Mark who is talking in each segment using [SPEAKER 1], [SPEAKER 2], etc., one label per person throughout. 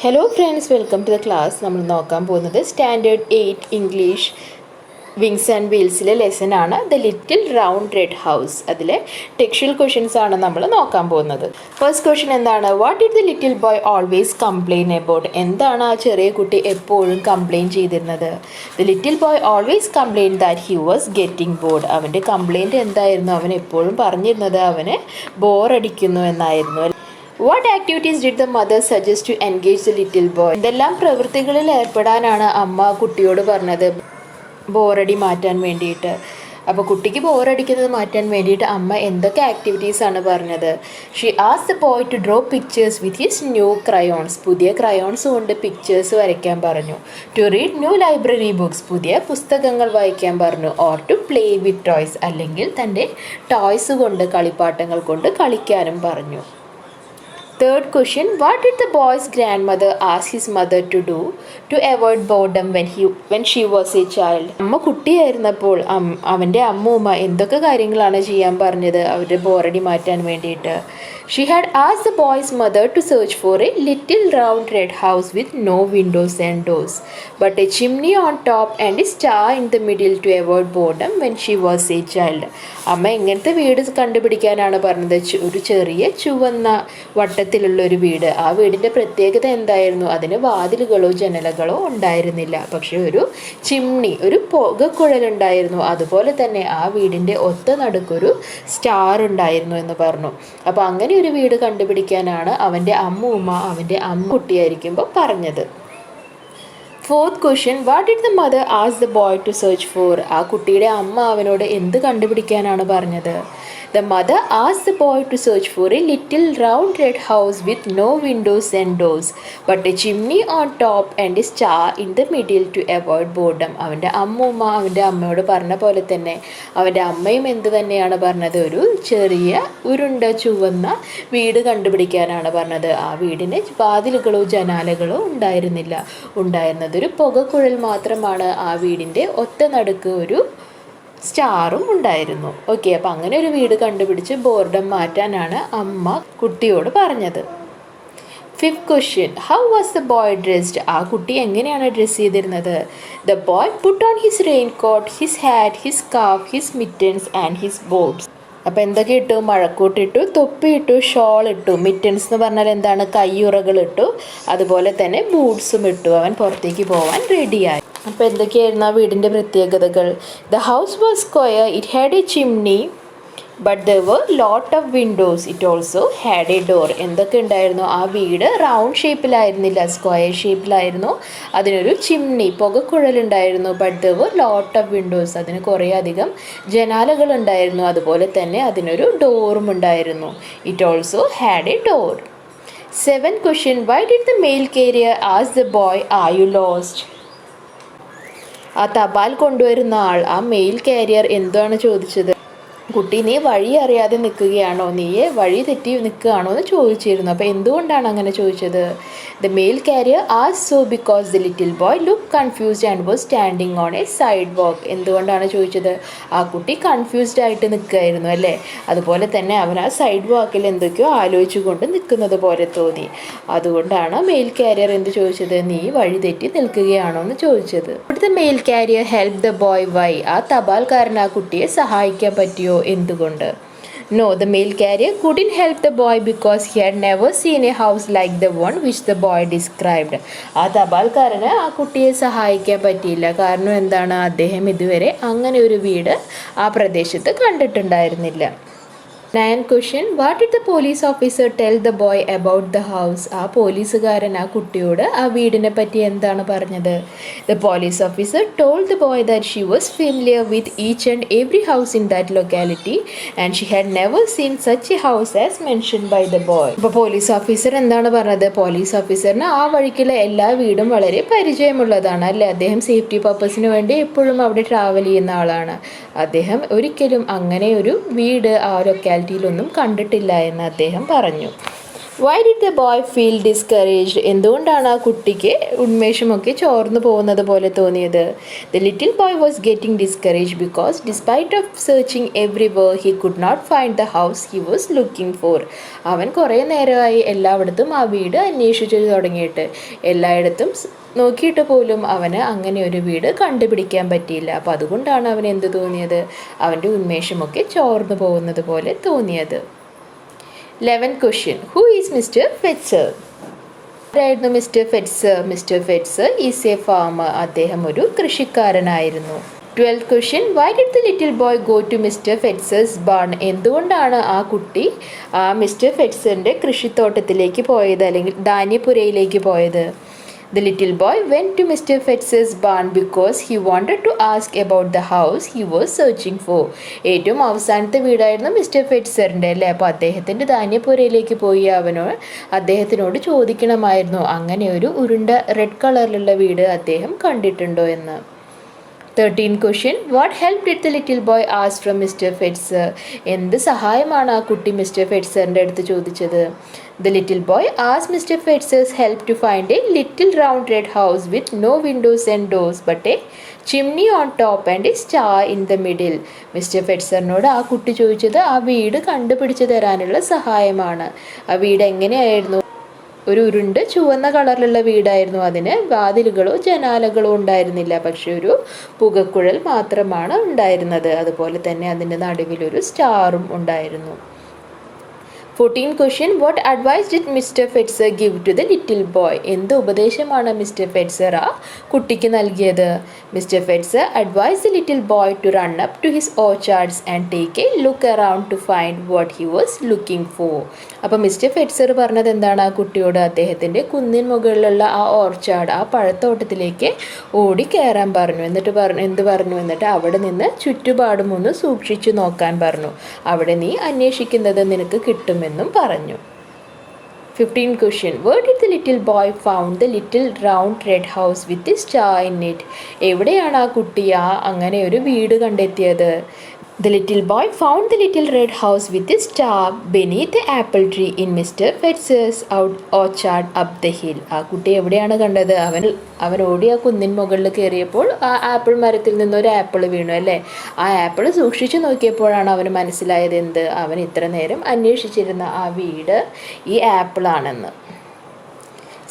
[SPEAKER 1] Hello friends, welcome to the class. നമ്മൾ നോക്കാൻ പോകുന്നത് സ്റ്റാൻഡേർഡ് 8 ഇംഗ്ലീഷ് വിങ്സ് ആൻഡ് വീൽസിലെ ലെസൺ ആണ് the little round red house. അതിലെ ടെക്സ്ച്വൽ ക്വസ്റ്റ്യൻസ് ആണ് നമ്മൾ നോക്കാൻ പോകുന്നത്. ഫസ്റ്റ് ക്വസ്റ്റ്യൻ എന്താണ്? What did the little boy always complain about? എന്താണ് ആ ചെറിയ കുട്ടി എപ്പോഴും കംപ്ലെയിൻ ചെയ്തിരുന്നത്? The little boy always complain that he was getting bored. അവൻ്റെ കംപ്ലെയിൻറ്റ് എന്തായിരുന്നു? അവൻ എപ്പോഴും പറഞ്ഞിരുന്നത് അവന് ബോറടിക്കുന്നു എന്നായിരുന്നു. What activities did the mother suggest to engage the little boy? എന്തെല്ലാം പ്രവൃത്തികളിൽ ഏർപ്പെടാനാണ് അമ്മ കുട്ടിയോട് പറഞ്ഞത് ബോറടി മാറ്റാൻ വേണ്ടിയിട്ട്? അപ്പോൾ കുട്ടിക്ക് ബോറടിക്കുന്നത് മാറ്റാൻ വേണ്ടിയിട്ട് അമ്മ എന്തൊക്കെ ആക്ടിവിറ്റീസാണ് പറഞ്ഞത്? She asked the boy to draw pictures with his new crayons. പുതിയ ക്രയോൺസ് കൊണ്ട് പിക്ചേഴ്സ് വരയ്ക്കാൻ പറഞ്ഞു. To read new library books. പുതിയ പുസ്തകങ്ങൾ വായിക്കാൻ പറഞ്ഞു. Or to play with toys. അല്ലെങ്കിൽ തൻ്റെ ടോയ്സ് കൊണ്ട്, കളിപ്പാട്ടങ്ങൾ കൊണ്ട് കളിക്കാനും പറഞ്ഞു. Third question, what did the boy's grandmother ask his mother to do to avoid boredom when she was a child? അമ്മ കുട്ടിയായിരുന്നപ്പോൾ അവൻ്റെ അമ്മൂമ്മ എന്തൊക്കെ കാര്യങ്ങളാണ് ചെയ്യാൻ പറഞ്ഞത് അവരുടെ ബോറടി മാറ്റാൻ വേണ്ടിയിട്ട്? She had asked the boy's mother to search for a little round red house with no windows and doors, but a chimney on top and a star in the middle to avoid boredom when she was a child. അമ്മ എങ്ങനത്തെ വീട് കണ്ടുപിടിക്കാനാണ് പറഞ്ഞത്? ഒരു ചെറിയ ചുവന്ന വട്ടത്തിലുള്ള ഒരു വീട്. ആ വീടിൻ്റെ പ്രത്യേകത എന്തായിരുന്നു? അതിന് വാതിലുകളോ ജനലകളോ ഉണ്ടായിരുന്നില്ല, പക്ഷെ ഒരു ചിമ്നി, ഒരു പുകക്കുഴലുണ്ടായിരുന്നു. അതുപോലെ തന്നെ ആ വീടിൻ്റെ ഒത്ത നടുക്കൊരു സ്റ്റാർ ഉണ്ടായിരുന്നു എന്ന് പറഞ്ഞു. അപ്പോൾ അങ്ങനെ ഒരു വീട് കണ്ടുപിടിക്കാനാണ് അവൻ്റെ അമ്മൂമ്മ അവൻ്റെ കുട്ടിയായിരിക്കുമ്പോൾ പറഞ്ഞത്. Fourth question, what did the mother ask the boy to search for? ആ കുട്ടിയുടെ അമ്മ അവനോട് എന്ത് കണ്ടുപിടിക്കാനാണ് പറഞ്ഞത്? The mother asked the boy to search for a little round red house with no windows and doors, but a chimney on top and a star in the middle to avoid boredom. അവൻ്റെ അമ്മൂമ്മ അവൻ്റെ അമ്മയോട് പറഞ്ഞ പോലെ തന്നെ അവൻ്റെ അമ്മയും എന്ത് തന്നെയാണ് പറഞ്ഞത്? ഒരു ചെറിയ ഉരുണ്ട ചുവന്ന വീട് കണ്ടുപിടിക്കാനാണ് പറഞ്ഞത്. ആ വീടിന് വാതിലുകളോ ജനാലകളോ ഉണ്ടായിരുന്നത് ഒരു പുകക്കുഴൽ മാത്രമാണ്. ആ വീടിൻ്റെ ഒത്ത നടുക്ക് ഒരു സ്റ്റാറും ഉണ്ടായിരുന്നു. ഓക്കെ, അപ്പം അങ്ങനെ ഒരു വീട് കണ്ടുപിടിച്ച് ബോർഡം മാറ്റാനാണ് അമ്മ കുട്ടിയോട് പറഞ്ഞത്. Fifth question, how was the boy dressed? ആ കുട്ടി എങ്ങനെയാണ് ഡ്രസ്സ് ചെയ്തിരുന്നത്? The boy put on his rain coat, his hat, his scarf, his mittens and his bobs. അപ്പോൾ എന്തൊക്കെ ഇട്ടു? മഴക്കൂട്ടിട്ടു, തൊപ്പിയിട്ടു, ഷോൾ ഇട്ടു. മിറ്റൻസ് എന്ന് പറഞ്ഞാൽ എന്താണ്? കയ്യുറകൾ ഇട്ടു. അതുപോലെ തന്നെ ബൂട്ട്സും ഇട്ടു. അവൻ പുറത്തേക്ക് പോവാൻ റെഡിയായി. അപ്പോൾ എന്തൊക്കെയായിരുന്നു ആ വീടിൻ്റെ പ്രത്യേകതകൾ? The house was square, it had a chimney but there were lot of windows, it also had a door. എന്തൊക്കെ ഉണ്ടായിരുന്നു? ആ വീട് റൗണ്ട് ഷേപ്പിലായിരുന്നില്ല, സ്ക്വയർ ഷേപ്പിലായിരുന്നു. അതിനൊരു ചിമ്നി, പുകക്കുഴലുണ്ടായിരുന്നു. But there were lot of windows, അതിന് കുറേ അധികം ജനാലകൾ ഉണ്ടായിരുന്നു. അതുപോലെ തന്നെ അതിനൊരു ഡോറും ഉണ്ടായിരുന്നു. It also had a door. Seventh question, why did the mail carrier ask the boy are you lost? ആ തപാൽ കൊണ്ടുവരുന്ന ആൾ, ആ മെയിൽ കാരിയർ എന്താണ് ചോദിച്ചത്? കുട്ടി, നീ വഴി അറിയാതെ നിൽക്കുകയാണോ, നീയെ വഴി തെറ്റി നിൽക്കുകയാണോ എന്ന് ചോദിച്ചിരുന്നു. അപ്പോൾ എന്തുകൊണ്ടാണ് അങ്ങനെ ചോദിച്ചത്? The mail carrier asked so because the little boy look confused and was standing on a sidewalk. എന്തുകൊണ്ടാണ് ചോദിച്ചത്? ആ കുട്ടി കൺഫ്യൂസ്ഡ് ആയിട്ട് നിൽക്കുകയായിരുന്നു അല്ലേ? അതുപോലെ തന്നെ അവൻ ആ സൈഡ് വാക്കിൽ എന്തൊക്കെയോ ആലോചിച്ചു കൊണ്ട് നിൽക്കുന്നത് പോലെ തോന്നി. അതുകൊണ്ടാണ് മെയിൽ കാരിയർ എന്ത് ചോദിച്ചത്? നീ വഴി തെറ്റി നിൽക്കുകയാണോ എന്ന് ചോദിച്ചത്. ഇവിടുത്തെ mail carrier help the boy why? ആ തപാൽക്കാരൻ ആ കുട്ടിയെ സഹായിക്കാൻ പറ്റിയോ? എന്തുകൊണ്ട്? No, the mail carrier couldn't help the boy because he had never seen a house like the one which the boy described. ആ തപാൽക്കാരന് ആ കുട്ടിയെ സഹായിക്കാൻ പറ്റിയില്ല. കാരണം എന്താണ്? അദ്ദേഹം ഇതുവരെ അങ്ങനെ ഒരു വീട് ആ പ്രദേശത്ത് കണ്ടിട്ടുണ്ടായിരുന്നില്ല. 9th question, what did the police officer tell the boy about the house? ആ പോലീസുകാരൻ ആ കുട്ടിയോട് ആ വീടിനെ പറ്റി എന്താണ് പറഞ്ഞത്? The police officer told the boy that she was familiar with each and every house in that locality and she had never seen such a house as mentioned by the boy. അപ്പോൾ police officer എന്താണ് പറഞ്ഞത്? Police ഓഫീസറിന് ആ വഴിക്കുള്ള എല്ലാ വീടും വളരെ പരിചയമുള്ളതാണ് അല്ലേ? അദ്ദേഹം safety പർപ്പസിന് വേണ്ടി എപ്പോഴും അവിടെ ട്രാവൽ ചെയ്യുന്ന ആളാണ്. അദ്ദേഹം ഒരിക്കലും അങ്ങനെ ഒരു വീട് ആ ലൊക്കാലിറ്റിയിലൊന്നും കണ്ടിട്ടില്ല എന്ന് അദ്ദേഹം പറഞ്ഞു. Why did the boy feel discouraged? എന്തുകൊണ്ടാണ് ആ കുട്ടിക്ക് ഉന്മേഷമൊക്കെ ചോർന്നു പോകുന്നത് പോലെ തോന്നിയത്? The little boy was getting discourage because despite of searching everywhere he could not find the house he was looking for. അവൻ കുറേ നേരമായി എല്ലായിടത്തും ആ വീട് അന്വേഷിച്ചു തുടങ്ങിയിട്ട്. എല്ലായിടത്തും നോക്കിയിട്ട് പോലും അവന് അങ്ങനെ ഒരു വീട് കണ്ടുപിടിക്കാൻ പറ്റിയില്ല. അപ്പോൾ അതുകൊണ്ടാണ് അവന് എന്ത് തോന്നിയത്? അവൻ്റെ ഉന്മേഷമൊക്കെ ചോർന്നു പോകുന്നത് പോലെ തോന്നിയത്. 11th question. Who is Mr. Fetzer? ആരായിരുന്നു Mr Fetzer? Mr Fetzer is a farmer. അദ്ദേഹം ഒരു കൃഷിക്കാരനായിരുന്നു. 12th question. Why did the little boy go to Mr. Fetzer's barn? എന്തുകൊണ്ടാണ് ആ കുട്ടി മിസ്റ്റർ ഫെറ്റ്സറിൻ്റെ കൃഷിത്തോട്ടത്തിലേക്ക് പോയത്, അല്ലെങ്കിൽ ധാന്യപ്പുരയിലേക്ക് പോയത്? The little boy went to Mr. Fetzer's barn because he wanted to ask about the house he was searching for. ഏറ്റവും അവസാനത്തെ വീടായിരുന്നു mister ഫെറ്റ്സറിൻ്റെ അല്ലേ? അപ്പോൾ അദ്ദേഹത്തിൻ്റെ ധാന്യപ്പുരയിലേക്ക് പോയി അദ്ദേഹത്തിനോട് ചോദിക്കണമായിരുന്നു അങ്ങനെ ഒരു ഉരുണ്ട റെഡ് കളറിലുള്ള വീട് അദ്ദേഹം കണ്ടിട്ടുണ്ടോ എന്ന്. 13th question. What help did the little boy ask from Mr. Fetzer? എന്ത് സഹായമാണ് ആ കുട്ടി മിസ്റ്റർ ഫെറ്റ്സറിൻ്റെ അടുത്ത് ചോദിച്ചത്? The little boy asked Mr. Fetzer's help to find a little round red house with no windows and doors but a chimney on top and a star in the middle. Mr ഫെറ്റ്സറിനോട് ആ കുട്ടി ചോദിച്ചത് ആ വീട് കണ്ടുപിടിച്ച് തരാനുള്ള സഹായമാണ്. ആ വീട് എങ്ങനെയായിരുന്നു? ഒരു ഉരുണ്ട് ചുവന്ന കളറിലുള്ള വീടായിരുന്നു. അതിന് വാതിലുകളോ ജനാലകളോ ഉണ്ടായിരുന്നില്ല, പക്ഷെ ഒരു പുകക്കുഴൽ മാത്രമാണ് ഉണ്ടായിരുന്നത്. അതുപോലെ തന്നെ അതിൻ്റെ നടുവിലൊരു സ്റ്റാറും ഉണ്ടായിരുന്നു. 14th question. What advice did Mr. Fetzer give to the little boy? എന്ത് ഉപദേശമാണ് മിസ്റ്റർ ഫെറ്റ്സർ ആ കുട്ടിക്ക് നൽകിയത്? Mr Fetzer advised the little boy to run up to his orchards and take a look around to find what he was looking for. അപ്പോൾ mister Fetzer പറഞ്ഞത് എന്താണ്? ആ കുട്ടിയോട് അദ്ദേഹത്തിൻ്റെ കുന്നിൻ മുകളിലുള്ള ആ ഓർച്ചാർഡ്, ആ പഴത്തോട്ടത്തിലേക്ക് ഓടി കയറാൻ പറഞ്ഞു. എന്നിട്ട് അവിടെ നിന്ന് ചുറ്റുപാടും ഒന്ന് സൂക്ഷിച്ചു നോക്കാൻ പറഞ്ഞു. അവിടെ നീ അന്വേഷിക്കുന്നത് നിനക്ക് കിട്ടുമെന്നും പറഞ്ഞു. 15th question. Where did the little boy found the little round red house with a star in it? എവിടെയാണ് ആ കുട്ടി അങ്ങനെ ഒരു വീട് കണ്ടെത്തിയത്? The little boy found the little red house with a star beneath the apple tree in Mr. Fetzer's orchard up the hill. ആ കുട്ടി എവിടെയാണ് കണ്ടത്? അവൻ ഓടി ആ കുന്നിൻ മുകളിൽ കയറിയപ്പോൾ ആ ആപ്പിൾ മരത്തിൽ നിന്നൊരു ആപ്പിൾ വീണു അല്ലേ? ആ ആപ്പിൾ സൂക്ഷിച്ചു നോക്കിയപ്പോഴാണ് അവന് മനസ്സിലായത് എന്ത്? അവൻ ഇത്ര നേരം അന്വേഷിച്ചിരുന്ന ആ വീട് ഈ ആപ്പിളാണെന്ന്.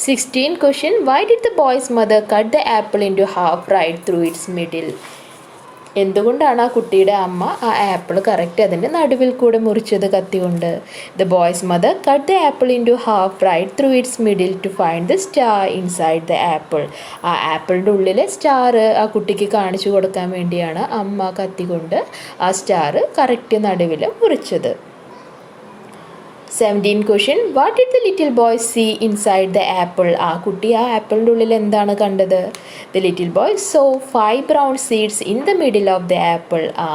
[SPEAKER 1] 16th question. Why did the boy's mother cut the apple into half right through its middle? എന്തുകൊണ്ടാണ് ആ കുട്ടിയുടെ അമ്മ ആ ആപ്പിൾ കറക്റ്റ് അതിൻ്റെ നടുവിൽ കൂടെ മുറിച്ചത് കത്തികൊണ്ട്? The boy's mother cut the apple in two half right through its middle to find the star inside the apple. ആ ആപ്പിളിൻ്റെ ഉള്ളിലെ സ്റ്റാർ ആ കുട്ടിക്ക് കാണിച്ചു കൊടുക്കാൻ വേണ്ടിയാണ് അമ്മ കത്തികൊണ്ട് ആ സ്റ്റാർ കറക്റ്റ് നടുവിൽ മുറിച്ചത്. 17th question. What did the little boy see inside the apple? ആ കുട്ടി ആ ആപ്പിളിൻ്റെ ഉള്ളിൽ എന്താണ് കണ്ടത്? The little boy saw 5 brown seeds in the middle of the apple. ആ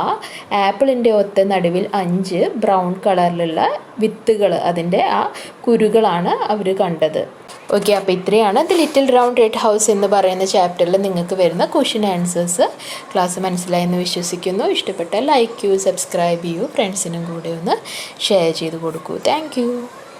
[SPEAKER 1] ആപ്പിളിൻ്റെ ഒത്ത നടുവിൽ 5 ബ്രൗൺ കളറിലുള്ള വിത്തുകൾ, അതിൻ്റെ ആ കുരുകളാണ് അവർ കണ്ടത്. ഓക്കെ, അപ്പോൾ ഇത്രയാണ് the little round red house എന്ന് പറയുന്ന ചാപ്റ്ററിൽ നിങ്ങൾക്ക് വരുന്ന ക്വസ്റ്റ്യൻ ആൻസേഴ്സ്. ക്ലാസ് മനസ്സിലായെന്ന് വിശ്വസിക്കുന്നു. ഇഷ്ടപ്പെട്ടാൽ ലൈക്ക് ചെയ്യൂ, സബ്സ്ക്രൈബ് ചെയ്യൂ, ഫ്രണ്ട്സിനും കൂടെ ഒന്ന് ഷെയർ ചെയ്ത് കൊടുക്കൂ. Thank you.